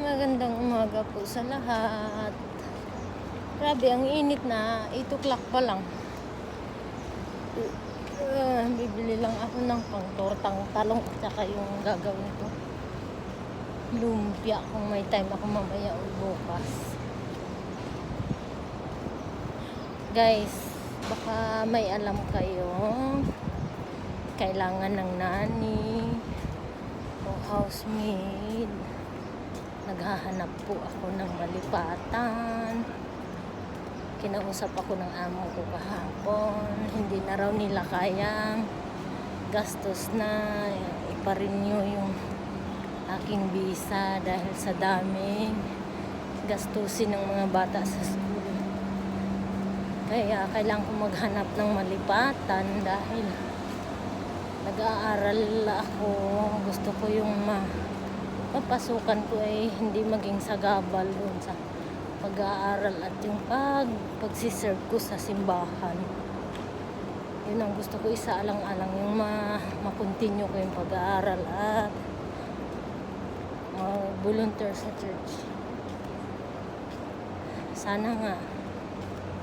Magandang umaga po sa lahat. Grabe, ang init na. 8 o'clock pa lang. Bibili lang ako ng pang-tortang talong at saka yung gagawin ko lumpia kung may time ako mamaya o bukas. Guys, baka may alam kayo kailangan ng nani o housemaid. Naghahanap po ako ng malipatan. Kinausap ako ng amo ko kahapon. Hindi na raw nila kayang gastos na ipa-renew yung aking visa dahil sa daming gastusin ng mga bata sa school. Kaya kailangan ko maghanap ng malipatan dahil nag-aaral ako. Gusto ko yung papasukan ko ay hindi maging sagabal dun sa pag-aaral at yung pagsiserve ko sa simbahan. Yun ang gusto ko, isaalang-alang yung ma-continue ko yung pag-aaral at volunteer sa church. Sana nga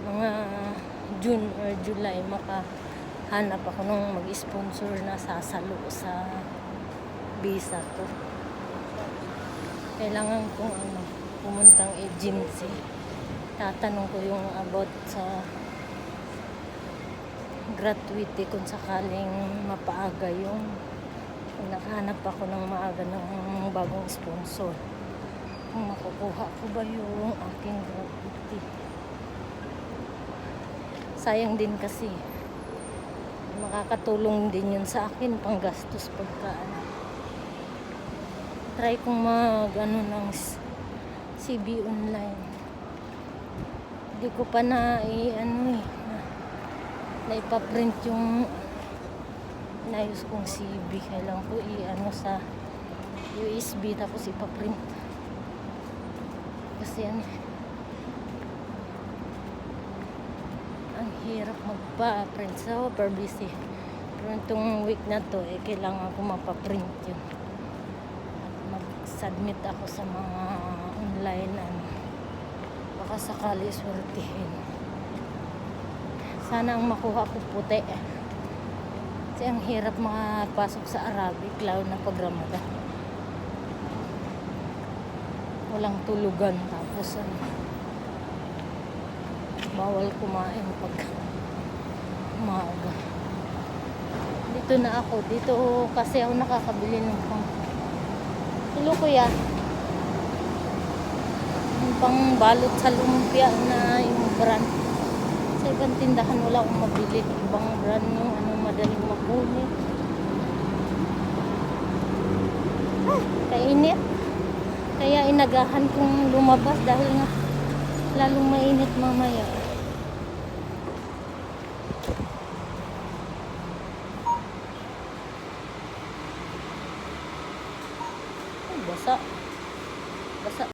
mga June or July makahanap ako ng mag-sponsor na sasalo sa visa ko. Kailangan kong pumuntang agency. Tatanong ko yung about sa gratuity kung sakaling mapaaga yung nakahanap ako ng maaga ng bagong sponsor. Kung makukuha ko ba yung aking gratuity. Sayang din kasi. Makakatulong din yun sa akin panggastos pagka try kong ng CB online. Hindi ko pa na ipaprint yung inayos kong CB. Kailangan ko sa USB tapos ipaprint. Kasi ang hirap magpa-print sa super busy. Pero itong week na to kailangan ko mapaprint yun. Submit ako sa mga online baka sakali swertihin. Sana ang makuha ko puti kasi ang hirap makapasok sa Arabic lalo na pag Ramadan. Walang tulugan tapos bawal kumain pag umaga. Dito na ako. Dito kasi ako nakakabili ng tulo kuya. Yung pang balot sa lumpia na yung brand. Sa ibang tindahan wala akong mabili. Ibang brand yung madaling makunin. Kainit. Kaya inagahan kong lumabas dahil nga lalong mainit mamaya. Basa.